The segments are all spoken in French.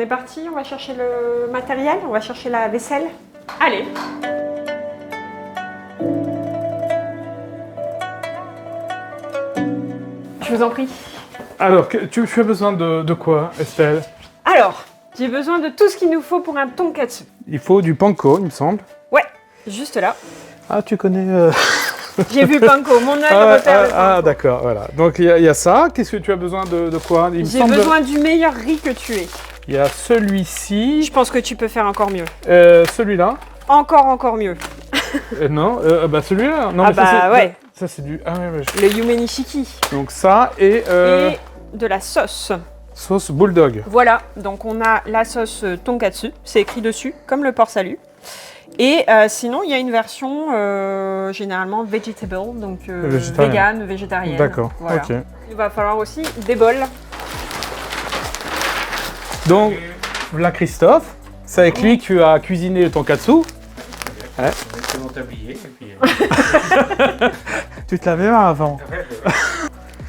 est parti, on va chercher le matériel, on va chercher la vaisselle. Allez. Je vous en prie. Alors, tu as besoin de quoi, Estelle? Alors, j'ai besoin de tout ce qu'il nous faut pour un tonkatsu. Il faut du panko, il me semble. Ouais, juste là. Ah, tu connais... J'ai vu panko, mon œil repère le panko. Ah, d'accord, voilà. Donc, il y a ça. Qu'est-ce que tu as besoin de quoi? J'ai besoin du meilleur riz que tu aies. Il y a celui-ci. Je pense que tu peux faire encore mieux. Celui-là. Encore mieux. Non, bah celui-là. Non, Ah mais ça, bah ouais. Ça, c'est du... Ah ouais, Le yume nishiki. Donc ça et... Et de la sauce. Sauce bulldog. Voilà, donc on a la sauce tonkatsu, c'est écrit dessus, comme le porc salut. Et sinon, il y a une version généralement vegetable, donc vegan, végétarienne. D'accord, voilà. ok. Il va falloir aussi des bols. Donc, là, Christophe, c'est avec lui que tu as cuisiné le tonkatsu. Ouais. C'est mon tablier. Et puis, Tu te l'avais avant.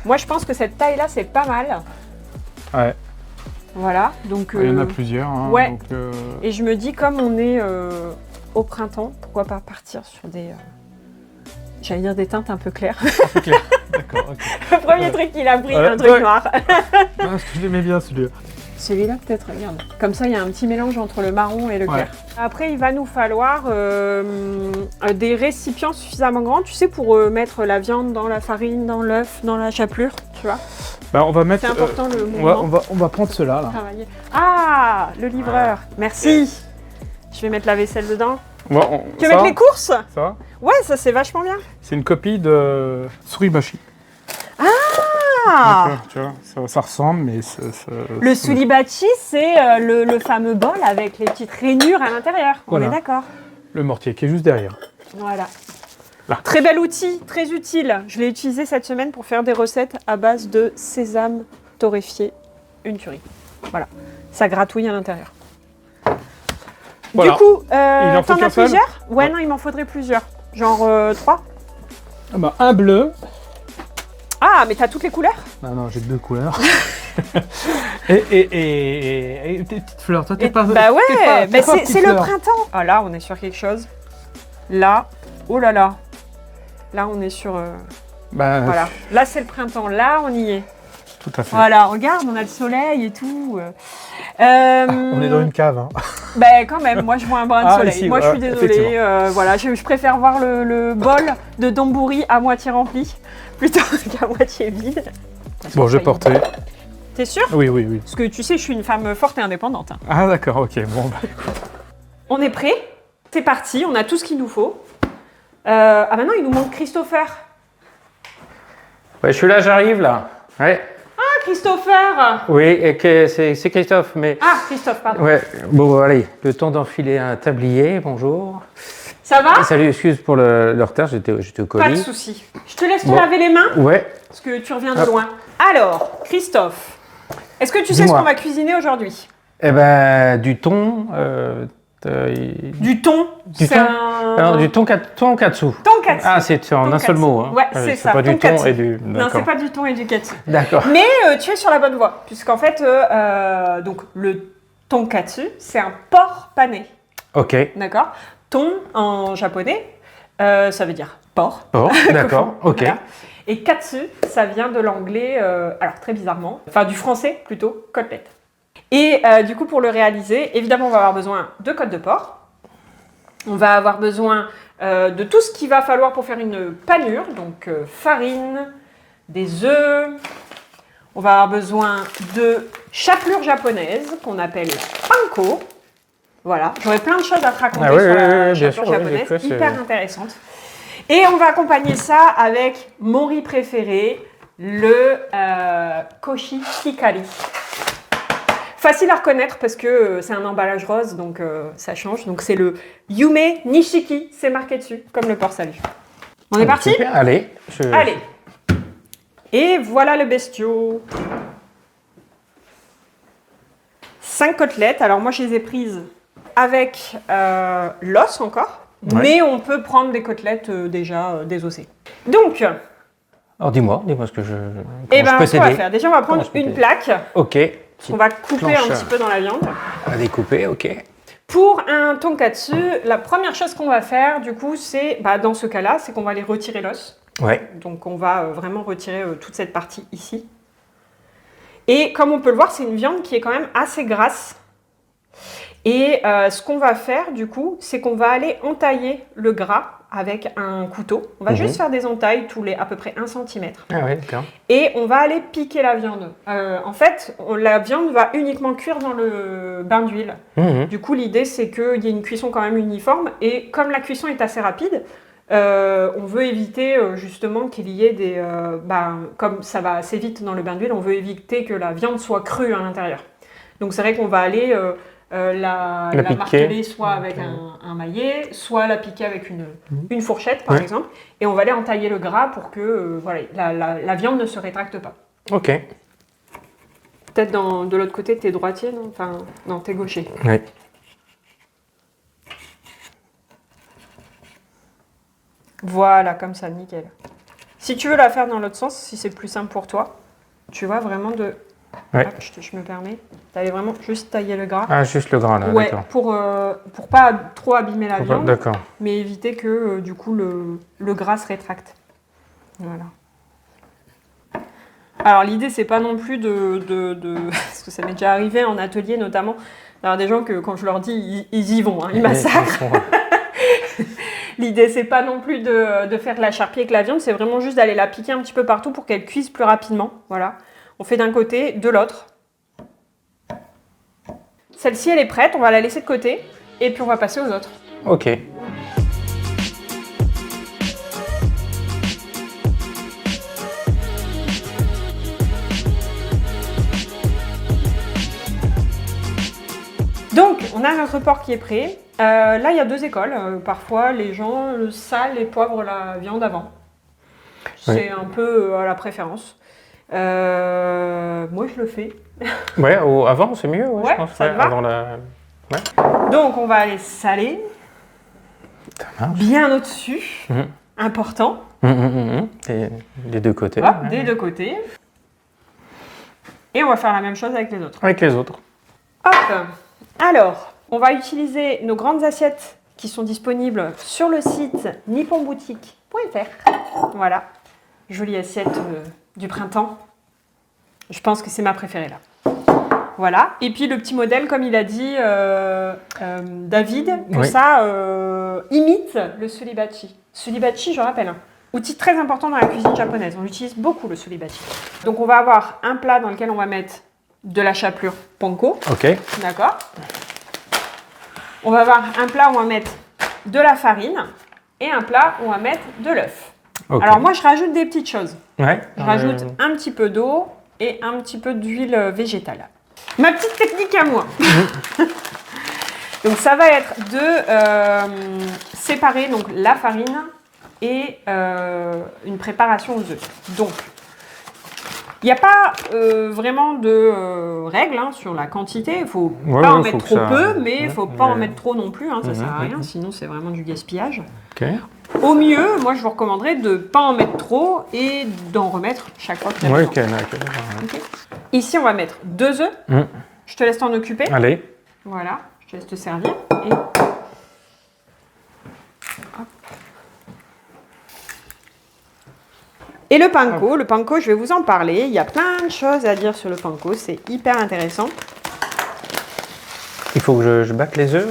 Moi, je pense que cette taille-là, c'est pas mal. Ouais. Voilà, donc... Il y en a plusieurs. Hein, ouais. Donc, Et je me dis, comme on est au printemps, pourquoi pas partir sur des... J'allais dire des teintes un peu claires. c'est clair. D'accord, ok. Le premier truc qu'il a pris, Ouais, un truc ouais. noir. Parce que je l'aimais bien, celui-là. Celui-là peut-être, regarde. Comme ça, il y a un petit mélange entre le marron et le clair. Après, il va nous falloir des récipients suffisamment grands, tu sais, pour mettre la viande dans la farine, dans l'œuf, dans la chapelure, tu vois. Bah, on va mettre... C'est important le mouvement. on va prendre cela, là. Travailler. Ah, le livreur. Merci. Je vais mettre la vaisselle dedans. Tu veux mettre les courses? Ça va? Ouais, ça c'est vachement bien. C'est une copie de Suribashi. Ah, Tu vois, ça ressemble, mais... le sulibachi, c'est le fameux bol avec les petites rainures à l'intérieur. Voilà. On est d'accord. Le mortier qui est juste derrière. Voilà. Là. Très bel outil, très utile. Je l'ai utilisé cette semaine pour faire des recettes à base de sésame torréfié, une tuerie. Voilà, ça gratouille à l'intérieur. Voilà. Du coup, Il en faut t'en qu'un as seul? plusieurs? Ouais, Ouais. non, il m'en faudrait plusieurs. Genre 3. Ah bah, un bleu. Ah, mais t'as toutes les couleurs? Non, j'ai 2 couleurs. et tes petites fleurs. Toi, t'es pas... Bah ouais, t'es pas c'est le printemps. Ah là, on est sur quelque chose. Là, oh là là. Là, on est sur... Bah, voilà. Là, c'est le printemps. Là, on y est. tout à fait. Voilà, regarde, on a le soleil et tout. On est dans une cave. Hein. Ben quand même, moi je vois un brin de Ah, soleil. ici, Moi je suis désolée, effectivement. voilà, je préfère voir le bol de donburi à moitié rempli plutôt qu'à moitié vide. Bon, je vais porter. T'es sûr? Oui. Parce que tu sais, je suis une femme forte et indépendante. Hein. Ah d'accord, ok. Bon, bah, On est prêt? C'est parti, on a tout ce qu'il nous faut. Ah maintenant il nous manque Christopher. Ouais, je suis là, j'arrive là. Ouais. Ah Christopher! Oui, et que c'est Christophe, mais... Ah Christophe, pardon. Ouais, bon, allez, le temps d'enfiler un tablier, bonjour. Ça va? Salut, excuse pour le retard, j'étais au Pas de colis. souci. Je te laisse te Bon. laver les mains Ouais, parce que tu reviens de Hop. loin. Alors, Christophe, est-ce que tu sais ce Dis-moi. qu'on va cuisiner aujourd'hui? eh ben, du thon... Du thon. Du C'est thon un... Alors, du tonkatsu. Tonkatsu. Ah, c'est en un seul mot. Hein. Ouais, c'est ça, pas du tonkatsu. thon et du... Non, c'est pas du thon et du katsu. D'accord. Mais tu es sur la bonne voie, puisqu'en fait, donc le tonkatsu, c'est un porc pané, Ok. d'accord? Ton en japonais, ça veut dire porc. Bon, d'accord, ok. Voilà. Et katsu, ça vient de l'anglais, alors très bizarrement, enfin du français plutôt, côtelette. Et du coup, pour le réaliser, évidemment, on va avoir besoin de côtes de porc. On va avoir besoin de tout ce qu'il va falloir pour faire une panure, donc farine, des œufs. On va avoir besoin de chapelure japonaise qu'on appelle panko. Voilà, j'aurais plein de choses à te raconter Ah oui, sur oui, la oui, bien chapelure sûr, oui, japonaise, j'ai fait, hyper c'est- intéressante. Et on va accompagner ça avec mon riz préféré, le koshi hikari. Facile à reconnaître parce que c'est un emballage rose, donc ça change. Donc c'est le yume nishiki, c'est marqué dessus, comme le porc salut. On est parti? Super, allez. Allez. Et voilà le bestiau. 5 côtelettes. Alors moi je les ai prises avec l'os encore, Ouais. mais on peut prendre des côtelettes déjà désossées. Donc, Alors dis-moi ce que je... eh comment ben, je ce peux qu'on va t'aider. faire, déjà on va prendre Comment je peux une t'aider plaque. Ok, On va couper planche un petit peu dans la viande. à découper, ok. Pour un tonkatsu, la première chose qu'on va faire, du coup, c'est, dans ce cas-là, c'est qu'on va aller retirer l'os. Ouais. Donc, on va vraiment retirer toute cette partie ici. Et comme on peut le voir, c'est une viande qui est quand même assez grasse. Et ce qu'on va faire, du coup, c'est qu'on va aller entailler le gras avec un couteau. On va juste faire des entailles tous les à peu près 1 cm. Ah ouais, d'accord. Et on va aller piquer la viande. En fait, la viande va uniquement cuire dans le bain d'huile. Du coup, l'idée, c'est qu'il y ait une cuisson quand même uniforme. Et comme la cuisson est assez rapide, on veut éviter justement qu'il y ait des... comme ça va assez vite dans le bain d'huile, on veut éviter que la viande soit crue à l'intérieur. Donc c'est vrai qu'on va aller la marteler soit avec un maillet, soit la piquer avec une fourchette par exemple. Et on va aller entailler le gras pour que la viande ne se rétracte pas. Ok. Peut-être de l'autre côté, t'es droitier, non? Enfin, non, t'es gaucher. Oui. Voilà, comme ça, nickel. Si tu veux la faire dans l'autre sens, si c'est plus simple pour toi, tu vois vraiment de... Ouais. Hop, je me permets d'aller vraiment juste tailler le gras. Ah, juste le gras là, Ouais, d'accord. pour pas trop abîmer la viande, D'accord. mais éviter que du coup le gras se rétracte. Voilà. Alors l'idée c'est pas non plus parce que ça m'est déjà arrivé en atelier notamment, d'avoir des gens que quand je leur dis ils y vont, hein, ils massacrent. L'idée c'est pas non plus de faire de la charpie avec la viande, c'est vraiment juste d'aller la piquer un petit peu partout pour qu'elle cuise plus rapidement. Voilà. On fait d'un côté, de l'autre. Celle-ci, elle est prête, on va la laisser de côté et puis on va passer aux autres. Ok. Donc, on a notre porc qui est prêt. Là, il y a 2 écoles. Parfois, les gens salent et poivrent la viande avant. C'est un peu à la préférence. Moi, je le fais. Ouais, avant c'est mieux, Ouais, je pense. ça te va. Avant la... Donc, on va aller saler. Ça marche. Bien au-dessus. Important. Et des deux côtés. Hop, des 2 côtés. Et on va faire la même chose avec les autres. Avec les autres. Hop. Alors, on va utiliser nos grandes assiettes qui sont disponibles sur le site nipponboutique.fr. Voilà. Jolie assiette du printemps. Je pense que c'est ma préférée là. Voilà. Et puis le petit modèle, comme il a dit David, que ça imite le sulibachi. Sulibachi, je rappelle, hein, outil très important dans la cuisine japonaise. On utilise beaucoup le sulibachi. Donc on va avoir un plat dans lequel on va mettre de la chapelure panko. Ok. D'accord. On va avoir un plat où on va mettre de la farine et un plat où on va mettre de l'œuf. Ok. Alors moi, je rajoute des petites choses. Ouais. Je rajoute un petit peu d'eau et un petit peu d'huile végétale. Ma petite technique à moi. Donc ça va être de séparer donc, la farine et une préparation aux œufs. Donc, il n'y a pas vraiment de règles hein, sur la quantité. Il ne faut pas en mettre trop peu, mais il ne faut pas en mettre trop non plus. Hein, ça ne sert à rien, sinon c'est vraiment du gaspillage. Ok. Au mieux, moi je vous recommanderais de ne pas en mettre trop et d'en remettre chaque fois que vous avez besoin. Okay. Ici, on va mettre 2 œufs. Je te laisse t'en occuper. Allez. Voilà, je te laisse te servir. Et... Hop. Et le panko, je vais vous en parler. Il y a plein de choses à dire sur le panko, c'est hyper intéressant. Il faut que je batte les œufs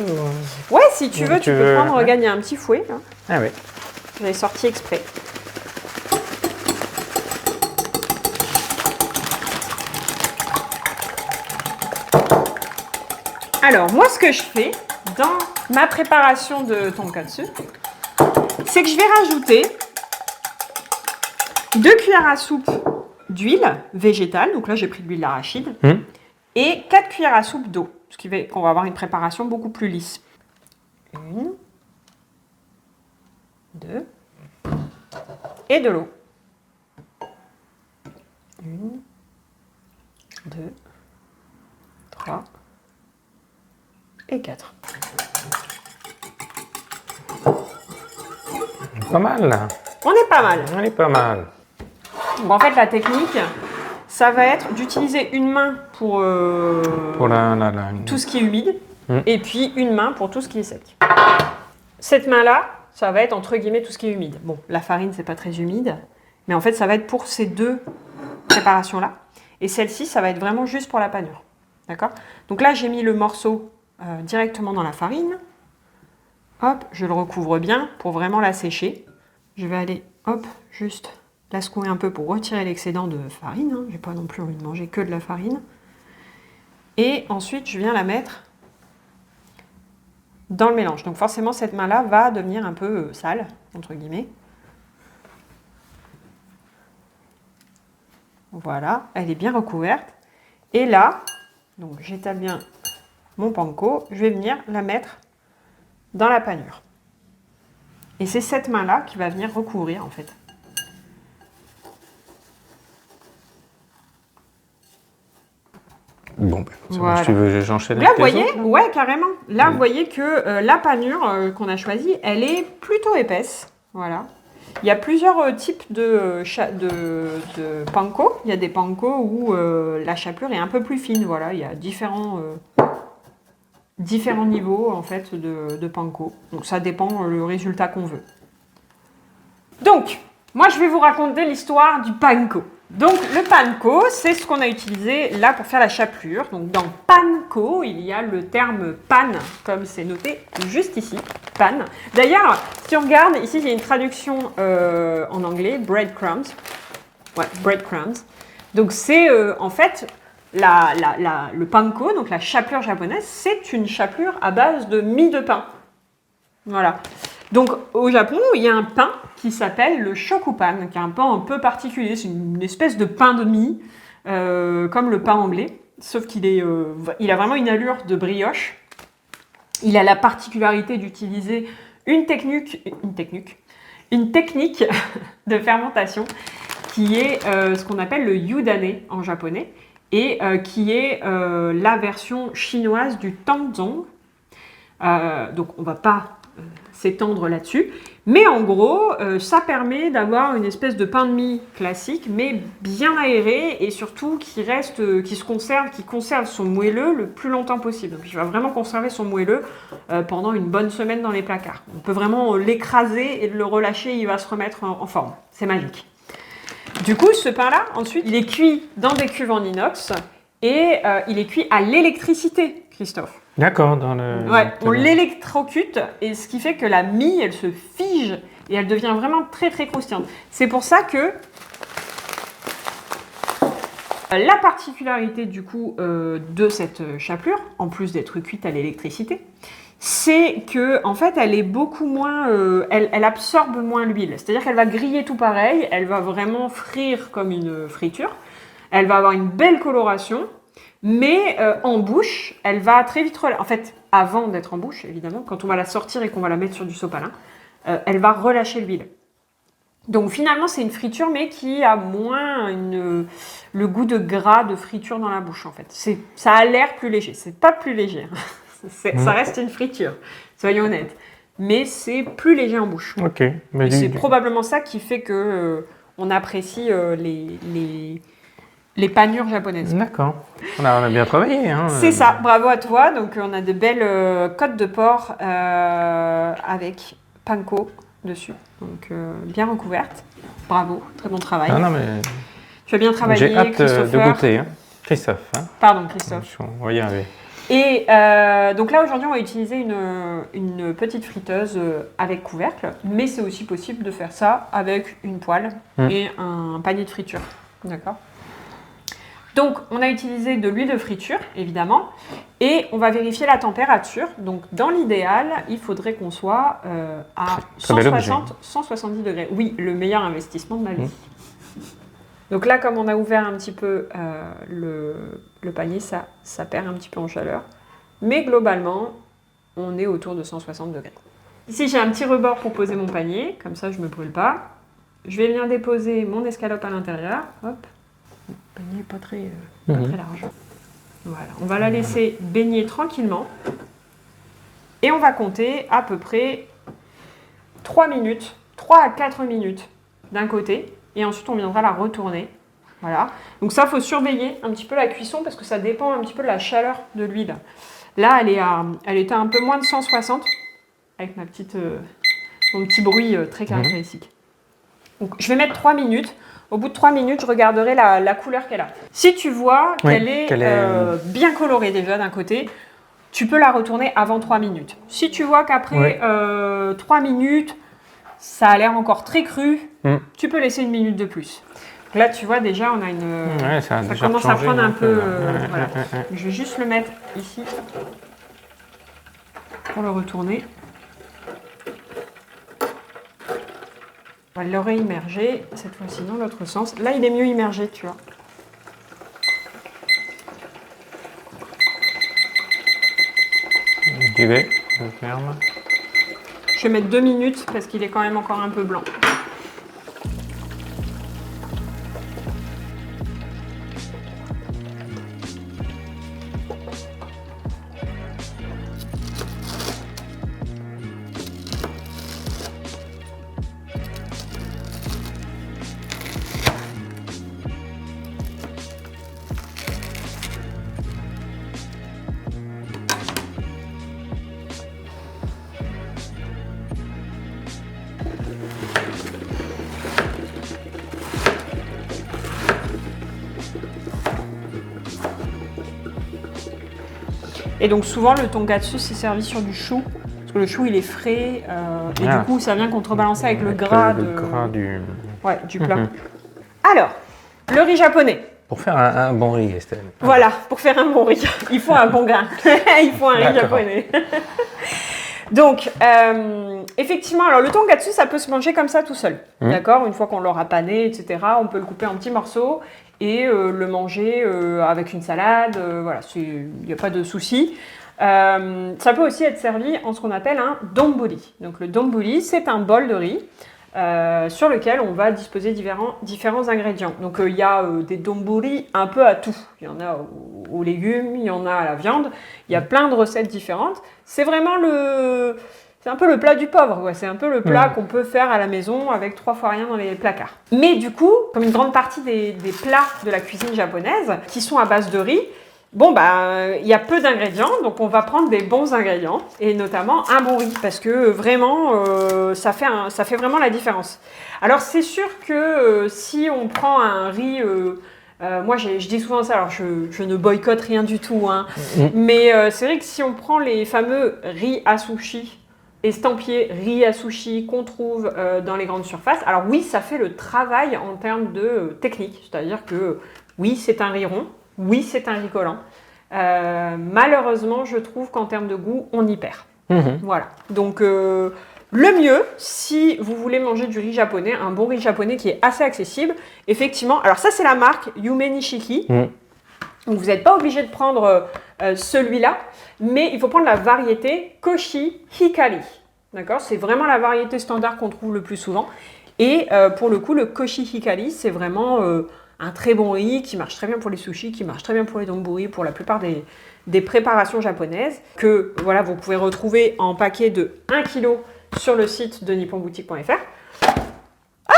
Ouais, si tu veux, tu peux prendre, regarde, il y a un petit fouet. Là. Ah oui. Je l'ai sorti exprès. Alors, moi, ce que je fais dans ma préparation de tonkatsu, c'est que je vais rajouter 2 cuillères à soupe d'huile végétale, donc là j'ai pris de l'huile d'arachide, et 4 cuillères à soupe d'eau, ce qui fait qu'on va avoir une préparation beaucoup plus lisse. 1, 2, et de l'eau. 1, 2, 3, et 4. Pas mal là. On est pas mal. On est pas mal. Donc en fait la technique, ça va être d'utiliser une main pour tout ce qui est humide et puis une main pour tout ce qui est sec. Cette main-là, ça va être entre guillemets tout ce qui est humide. Bon, la farine, c'est pas très humide, mais en fait, ça va être pour ces deux préparations-là. Et celle-ci, ça va être vraiment juste pour la panure. D'accord? Donc là, j'ai mis le morceau directement dans la farine. Hop, je le recouvre bien pour vraiment la sécher. Je vais aller, hop, juste la secouer un peu pour retirer l'excédent de farine. Hein. Je n'ai pas non plus envie de manger que de la farine. Et ensuite, je viens la mettre dans le mélange. Donc forcément, cette main-là va devenir un peu sale, entre guillemets. Voilà, elle est bien recouverte. Et là, donc j'étale bien mon panko, je vais venir la mettre dans la panure. Et c'est cette main-là qui va venir recouvrir en fait. Bon, Voilà. Si tu veux, j'enchaîne. Là, vous voyez, ouais, carrément. Là, vous voyez que la panure qu'on a choisie, elle est plutôt épaisse. Voilà. Il y a plusieurs types de panko. Il y a des panko où la chapelure est un peu plus fine. Voilà, il y a différents niveaux en fait de panko. Donc ça dépend le résultat qu'on veut. Donc, moi je vais vous raconter l'histoire du panko. Donc le panko, c'est ce qu'on a utilisé là pour faire la chapelure. Donc dans panko, il y a le terme pan, comme c'est noté juste ici, pan. D'ailleurs, si on regarde, ici il y a une traduction en anglais, breadcrumbs. Ouais, breadcrumbs. Donc c'est en fait le panko, donc la chapelure japonaise, c'est une chapelure à base de mie de pain. Voilà. Donc au Japon, il y a un pain qui s'appelle le shokupan, qui est un pain un peu particulier. C'est une espèce de pain de mie, comme le pain anglais, sauf qu'il il a vraiment une allure de brioche. Il a la particularité d'utiliser une technique de fermentation qui est ce qu'on appelle le yudane en japonais et qui est la version chinoise du tangzong. Donc on ne va pas s'étendre là-dessus, mais en gros, ça permet d'avoir une espèce de pain de mie classique, mais bien aéré et surtout qui conserve son moelleux le plus longtemps possible. Donc il va vraiment conserver son moelleux pendant une bonne semaine dans les placards. On peut vraiment l'écraser et le relâcher, il va se remettre en forme. C'est magique. Du coup, ce pain-là, ensuite, il est cuit dans des cuves en inox et il est cuit à l'électricité, Christophe. D'accord, Ouais, on l'électrocute et ce qui fait que la mie, elle se fige et elle devient vraiment très très croustillante. C'est pour ça que la particularité du coup de cette chapelure, en plus d'être cuite à l'électricité, c'est que en fait elle est beaucoup moins, elle absorbe moins l'huile. C'est-à-dire qu'elle va griller tout pareil, elle va vraiment frire comme une friture, elle va avoir une belle coloration. Mais en bouche, elle va très vite relâcher. En fait, avant d'être en bouche, évidemment, quand on va la sortir et qu'on va la mettre sur du sopalin, elle va relâcher l'huile. Donc finalement, c'est une friture, mais qui a moins le goût de gras de friture dans la bouche, en fait. Ça a l'air plus léger. C'est pas plus léger. Ça reste une friture, soyons honnêtes. Mais c'est plus léger en bouche. Ok. Mais c'est probablement ça qui fait que on apprécie les panures japonaises. D'accord. On a bien travaillé. Hein. C'est ça, bravo à toi. Donc on a de belles côtes de porc avec panko dessus. Donc bien recouverte. Bravo, très bon travail. Non, mais tu as bien travaillé, j'ai hâte Christopher. de goûter. Hein. Christophe. Hein. Pardon, Christophe. On va y arriver. Et donc là, aujourd'hui, on va utiliser une petite friteuse avec couvercle. Mais c'est aussi possible de faire ça avec une poêle et un panier de friture. D'accord ? Donc, on a utilisé de l'huile de friture, évidemment, et on va vérifier la température. Donc, dans l'idéal, il faudrait qu'on soit à 170 degrés. Oui, le meilleur investissement de ma vie. Donc là, comme on a ouvert un petit peu le panier, ça perd un petit peu en chaleur. Mais globalement, on est autour de 160 degrés. Ici, j'ai un petit rebord pour poser mon panier, comme ça, je ne me brûle pas. Je vais venir déposer mon escalope à l'intérieur. Hop. Le panier n'est pas très large. Voilà. On va la laisser baigner tranquillement. Et on va compter à peu près 3 à 4 minutes d'un côté. Et ensuite, on viendra la retourner Voilà. Donc ça, il faut surveiller un petit peu la cuisson parce que ça dépend un petit peu de la chaleur de l'huile. Là, elle était à un peu moins de 160 avec mon petit bruit très caractéristique. Donc je vais mettre 3 minutes. Au bout de 3 minutes, je regarderai la couleur qu'elle a. Si tu vois qu'elle est bien colorée déjà d'un côté, tu peux la retourner avant 3 minutes. Si tu vois qu'après 3 minutes, ça a l'air encore très cru, tu peux laisser 1 minute de plus. Donc là, tu vois, déjà, on a une... ça commence à prendre un peu... voilà. Je vais juste le mettre ici pour le retourner. On va le réimmerger, cette fois-ci dans l'autre sens. Là, il est mieux immergé, tu vois. Du vais, je ferme. Je vais mettre 2 minutes parce qu'il est quand même encore un peu blanc. Et donc souvent le tonkatsu c'est servi sur du chou, parce que le chou il est frais, et du coup ça vient contrebalancer avec le gras, du plat. Alors, le riz japonais. Pour faire un bon riz, Estelle. Voilà, pour faire un bon riz, il faut un bon grain, il faut un riz japonais. Donc, effectivement, alors le tonkatsu, ça peut se manger comme ça tout seul, d'accord? Une fois qu'on l'aura pané, etc., on peut le couper en petits morceaux et le manger avec une salade, voilà, il n'y a pas de souci. Ça peut aussi être servi en ce qu'on appelle un donburi. Donc le donburi, c'est un bol de riz sur lequel on va disposer différents ingrédients. Donc il y a des donburi un peu à tout. Il y en a aux légumes, il y en a à la viande. Il y a plein de recettes différentes. C'est vraiment c'est un peu le plat du pauvre, quoi. C'est un peu le plat qu'on peut faire à la maison avec 3 fois rien dans les placards. Mais du coup, comme une grande partie des plats de la cuisine japonaise qui sont à base de riz, bon, il y a peu d'ingrédients, donc on va prendre des bons ingrédients, et notamment un bon riz, parce que vraiment, ça fait vraiment la différence. Alors, c'est sûr que si on prend un riz... moi, je dis souvent ça, alors je ne boycotte rien du tout, hein, mais c'est vrai que si on prend les fameux riz à sushi, estampillés riz à sushi qu'on trouve dans les grandes surfaces, alors oui, ça fait le travail en termes de technique, c'est-à-dire que oui, c'est un riz rond, oui, c'est un riz collant. Malheureusement, je trouve qu'en termes de goût, on y perd. Voilà. Donc, le mieux, si vous voulez manger du riz japonais, un bon riz japonais qui est assez accessible, effectivement, alors ça, c'est la marque Yume Nishiki. Donc, vous n'êtes pas obligé de prendre celui-là, mais il faut prendre la variété Koshi Hikari. D'accord? C'est vraiment la variété standard qu'on trouve le plus souvent. Et pour le coup, le Koshi Hikari, c'est vraiment... un très bon riz qui marche très bien pour les sushis, qui marche très bien pour les donburi, pour la plupart des préparations japonaises, que voilà, vous pouvez retrouver en paquet de 1 kg sur le site de nipponboutique.fr. Ah,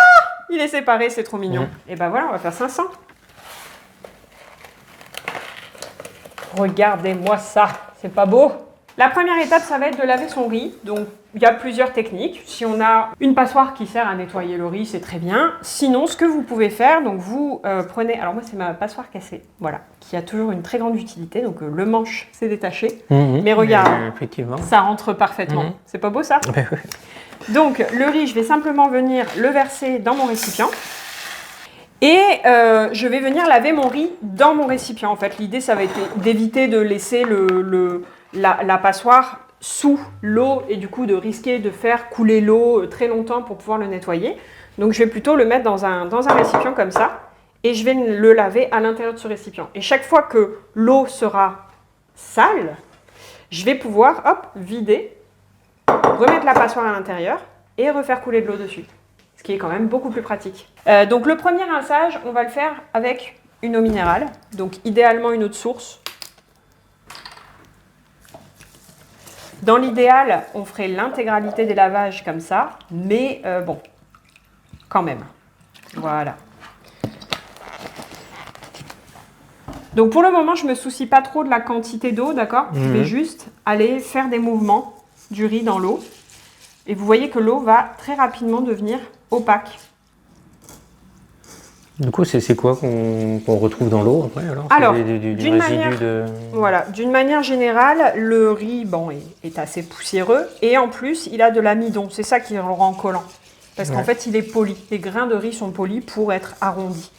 il est séparé, c'est trop mignon. Et ben voilà, on va faire 500. Regardez-moi ça, c'est pas beau? La première étape, ça va être de laver son riz. Donc, il y a plusieurs techniques. Si on a une passoire qui sert à nettoyer le riz, c'est très bien. Sinon, ce que vous pouvez faire, donc vous prenez... Alors moi, c'est ma passoire cassée, voilà, qui a toujours une très grande utilité. Donc, le manche s'est détaché. Mais regarde, effectivement, ça rentre parfaitement. C'est pas beau, ça? Donc, le riz, je vais simplement venir le verser dans mon récipient. Et je vais venir laver mon riz dans mon récipient. En fait, l'idée, ça va être d'éviter de laisser la passoire sous l'eau et du coup de risquer de faire couler l'eau très longtemps pour pouvoir le nettoyer. Donc, je vais plutôt le mettre dans un récipient comme ça et je vais le laver à l'intérieur de ce récipient. Et chaque fois que l'eau sera sale, je vais pouvoir, hop, vider, remettre la passoire à l'intérieur et refaire couler de l'eau dessus. Ce qui est quand même beaucoup plus pratique. Donc le premier rinçage, on va le faire avec une eau minérale, donc idéalement une eau de source. Dans l'idéal, on ferait l'intégralité des lavages comme ça, mais bon, quand même. Voilà. Donc pour le moment, je me soucie pas trop de la quantité d'eau, d'accord? Je vais juste aller faire des mouvements du riz dans l'eau. Et vous voyez que l'eau va très rapidement devenir opaque. Du coup, c'est quoi qu'on retrouve dans l'eau après Alors, du d'une résidu manière, de... voilà, d'une manière générale, le riz bon, est assez poussiéreux et en plus, il a de l'amidon. C'est ça qui le rend collant. Parce qu'en fait, il est poli. Les grains de riz sont polis pour être arrondis.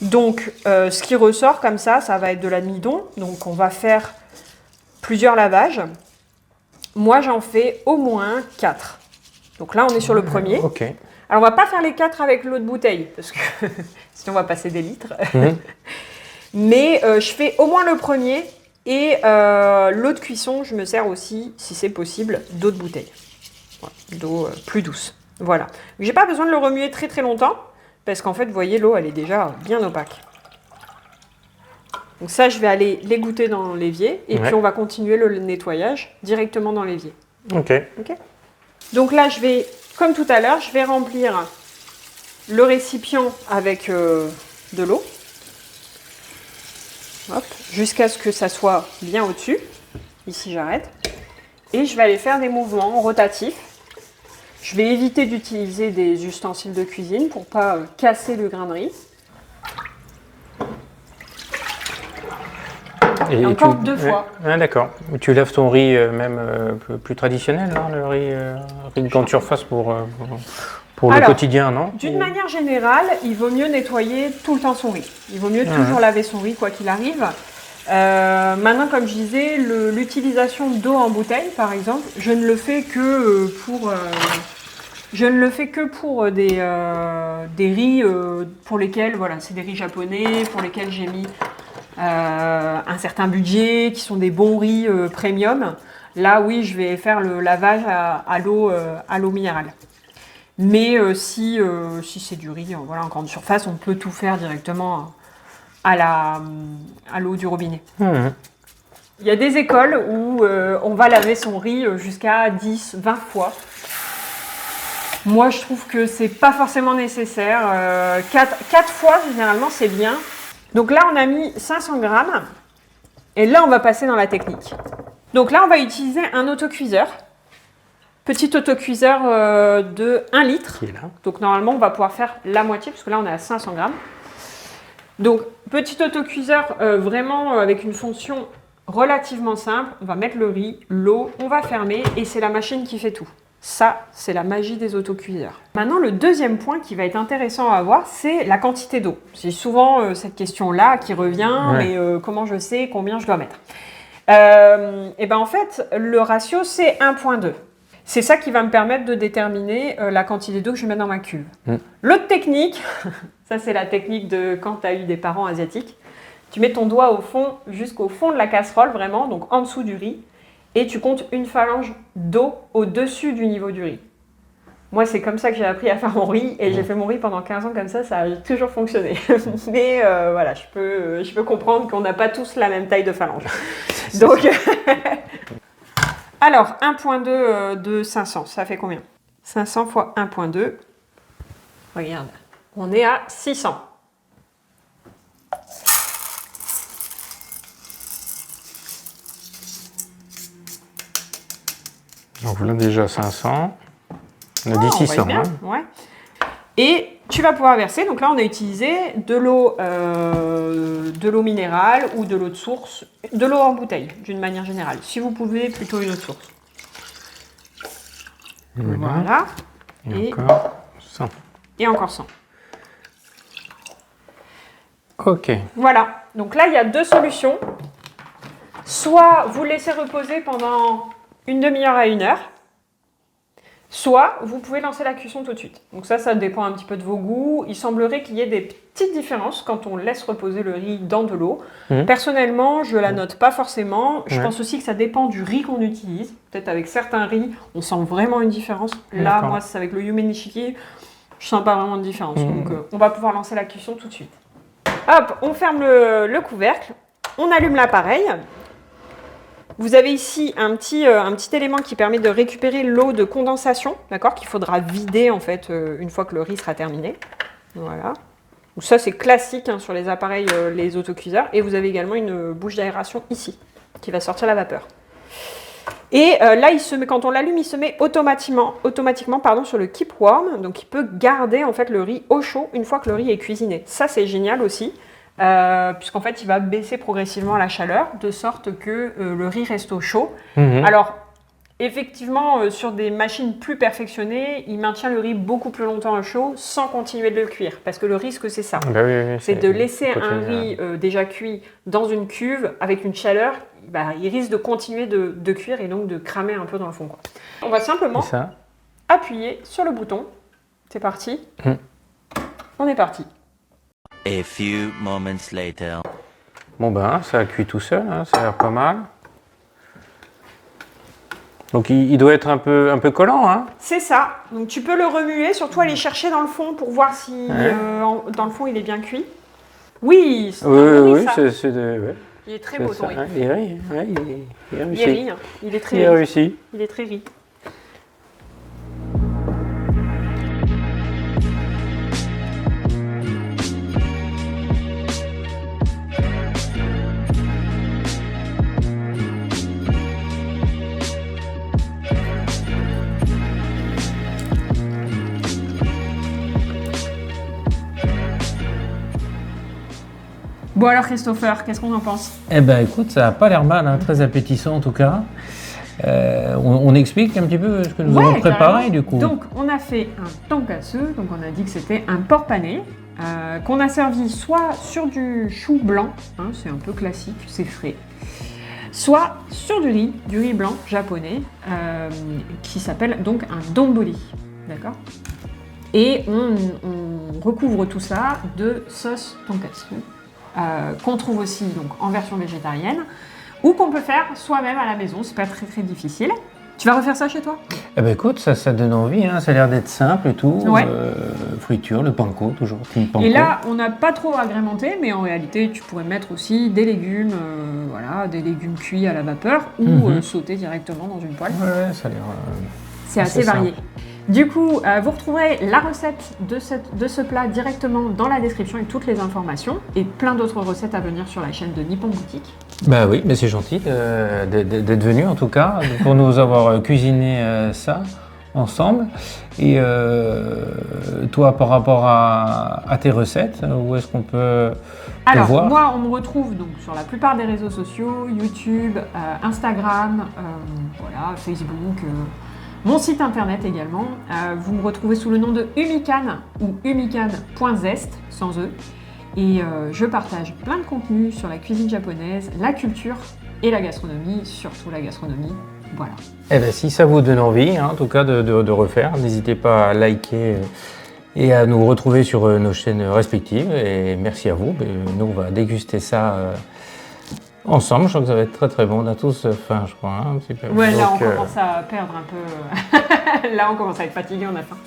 Donc, ce qui ressort comme ça va être de l'amidon. Donc, on va faire plusieurs lavages. Moi, j'en fais au moins 4. Donc là, on est sur le premier. Ok. Alors, on va pas faire les 4 avec l'eau de bouteille, parce que sinon, on va passer des litres. Mais je fais au moins le premier. Et l'eau de cuisson, je me sers aussi, si c'est possible, d'eau de bouteille. Voilà, d'eau plus douce. Voilà. J'ai pas besoin de le remuer très très longtemps, parce qu'en fait, vous voyez, l'eau, elle est déjà bien opaque. Donc ça, je vais aller l'égoutter dans l'évier, et puis on va continuer le nettoyage directement dans l'évier. Ok. Donc là, je vais, comme tout à l'heure, je vais remplir le récipient avec de l'eau. Hop, jusqu'à ce que ça soit bien au-dessus. Ici, j'arrête. Et je vais aller faire des mouvements rotatifs. Je vais éviter d'utiliser des ustensiles de cuisine pour ne pas casser le grain de riz. Et encore 2 fois. Ah, d'accord. Tu laves ton riz même plus traditionnel, hein, le riz de grande surface pour le quotidien, non? D'une manière générale, il vaut mieux nettoyer tout le temps son riz. Il vaut mieux toujours laver son riz, quoi qu'il arrive. Maintenant, comme je disais, l'utilisation d'eau en bouteille, par exemple, je ne le fais que pour des riz pour lesquels, voilà, c'est des riz japonais, pour lesquels j'ai mis un certain budget, qui sont des bons riz premium. Là, oui, je vais faire le lavage à l'eau minérale. Mais si c'est du riz voilà, en grande surface, on peut tout faire directement à l'eau du robinet. Il y a des écoles où on va laver son riz jusqu'à 10, 20 fois. Moi, je trouve que c'est pas forcément nécessaire. 4 fois, généralement, c'est bien. Donc là, on a mis 500 grammes. Et là, on va passer dans la technique. Donc là, on va utiliser un autocuiseur. Petit autocuiseur de 1 litre. Qui est là. Donc normalement, on va pouvoir faire la moitié, parce que là, on est à 500 grammes. Donc, petit autocuiseur vraiment avec une fonction relativement simple. On va mettre le riz, l'eau, on va fermer et c'est la machine qui fait tout. Ça, c'est la magie des autocuiseurs. Maintenant, le deuxième point qui va être intéressant à avoir, c'est la quantité d'eau. C'est souvent cette question-là qui revient, mais comment je sais combien je dois mettre? Et ben en fait, le ratio, c'est 1,2. C'est ça qui va me permettre de déterminer la quantité d'eau que je vais mettre dans ma cuve. L'autre technique, ça c'est la technique de quand tu as eu des parents asiatiques, tu mets ton doigt au fond, jusqu'au fond de la casserole, vraiment, donc en dessous du riz, et tu comptes une phalange d'eau au-dessus du niveau du riz. Moi, c'est comme ça que j'ai appris à faire mon riz, et j'ai fait mon riz pendant 15 ans comme ça a toujours fonctionné. Mais voilà, je peux comprendre qu'on n'a pas tous la même taille de phalange. Donc... Alors, 1,2 de 500, ça fait combien? 500 fois 1,2. Regarde, on est à 600. Donc là déjà 500. On a dit 600. Bien, ouais. Et tu vas pouvoir verser, donc là on a utilisé de l'eau minérale ou de l'eau de source, de l'eau en bouteille d'une manière générale. Si vous pouvez, plutôt une eau de source. Voilà. Et encore 100. Et encore 100. Ok. Voilà, donc là il y a 2 solutions. Soit vous laissez reposer pendant une demi-heure à 1 heure, soit vous pouvez lancer la cuisson tout de suite. Donc ça dépend un petit peu de vos goûts. Il semblerait qu'il y ait des petites différences quand on laisse reposer le riz dans de l'eau. Personnellement, je la note pas forcément. Je pense aussi que ça dépend du riz qu'on utilise. Peut-être avec certains riz, on sent vraiment une différence. Là, moi, c'est avec le Yume Nishiki, je sens pas vraiment de différence. Donc on va pouvoir lancer la cuisson tout de suite. Hop, on ferme le couvercle, on allume l'appareil. Vous avez ici un petit élément qui permet de récupérer l'eau de condensation, d'accord, qu'il faudra vider en fait une fois que le riz sera terminé. Voilà. Ça, c'est classique hein, sur les appareils, les autocuiseurs. Et vous avez également une bouche d'aération ici, qui va sortir la vapeur. Et là, quand on l'allume, il se met automatiquement sur le keep warm. Donc, il peut garder en fait le riz au chaud une fois que le riz est cuisiné. Ça, c'est génial aussi, puisqu'en fait, il va baisser progressivement la chaleur, de sorte que le riz reste au chaud. Alors, effectivement, sur des machines plus perfectionnées, il maintient le riz beaucoup plus longtemps au chaud sans continuer de le cuire. Parce que le risque, c'est ça. C'est de laisser un riz déjà cuit dans une cuve avec une chaleur. Il risque de continuer de cuire et donc de cramer un peu dans le fond. Quoi. On va simplement appuyer sur le bouton. C'est parti. On est parti. A few moments later. Bon ben, ça a cuit tout seul, hein, ça a l'air pas mal. Donc il doit être un peu collant, hein. C'est ça. Donc tu peux le remuer, surtout aller chercher dans le fond pour voir si dans le fond il est bien cuit. Oui, c'est Il est très beau ton riz. Il est réussi. Il est très réussi. Il est très riz. Bon alors Christopher, qu'est-ce qu'on en pense? Eh ben écoute, ça n'a pas l'air mal, hein, très appétissant en tout cas. On explique un petit peu ce que nous avons préparé du coup. Donc on a fait un tonkatsu, donc on a dit que c'était un porc pané, qu'on a servi soit sur du chou blanc, hein, c'est un peu classique, c'est frais, soit sur du riz blanc japonais, qui s'appelle donc un donburi, d'accord? Et on recouvre tout ça de sauce tonkatsu, qu'on trouve aussi donc en version végétarienne, ou qu'on peut faire soi-même à la maison, c'est pas très difficile. Tu vas refaire ça chez toi? Eh ben écoute, ça donne envie, hein, ça a l'air d'être simple et tout. Ouais. Friture, le panko, toujours team panko. Et là, on n'a pas trop agrémenté, mais en réalité, tu pourrais mettre aussi des légumes, des légumes cuits à la vapeur, ou sautés directement dans une poêle. Ouais, ça a l'air... c'est assez varié. Du coup, vous retrouverez la recette de ce plat directement dans la description avec toutes les informations et plein d'autres recettes à venir sur la chaîne de Nippon Boutique. Bah oui, mais c'est gentil d'être venu en tout cas, pour nous avoir cuisiné ça ensemble. Et toi, par rapport à tes recettes, où est-ce qu'on peut te voir? Moi, on me retrouve donc sur la plupart des réseaux sociaux, YouTube, Instagram, Facebook, mon site internet également. Vous me retrouvez sous le nom de Umican ou umican.zest, sans E. Et je partage plein de contenus sur la cuisine japonaise, la culture et la gastronomie, surtout la gastronomie. Voilà. Eh bien, si ça vous donne envie, hein, en tout cas, de refaire, n'hésitez pas à liker et à nous retrouver sur nos chaînes respectives. Et merci à vous. Nous, on va déguster ça ensemble. Je crois que ça va être très bon. On a tous faim, je crois, hein, un petit peu. Ouais, là, on commence à perdre un peu. Là, on commence à être fatigué, on a faim.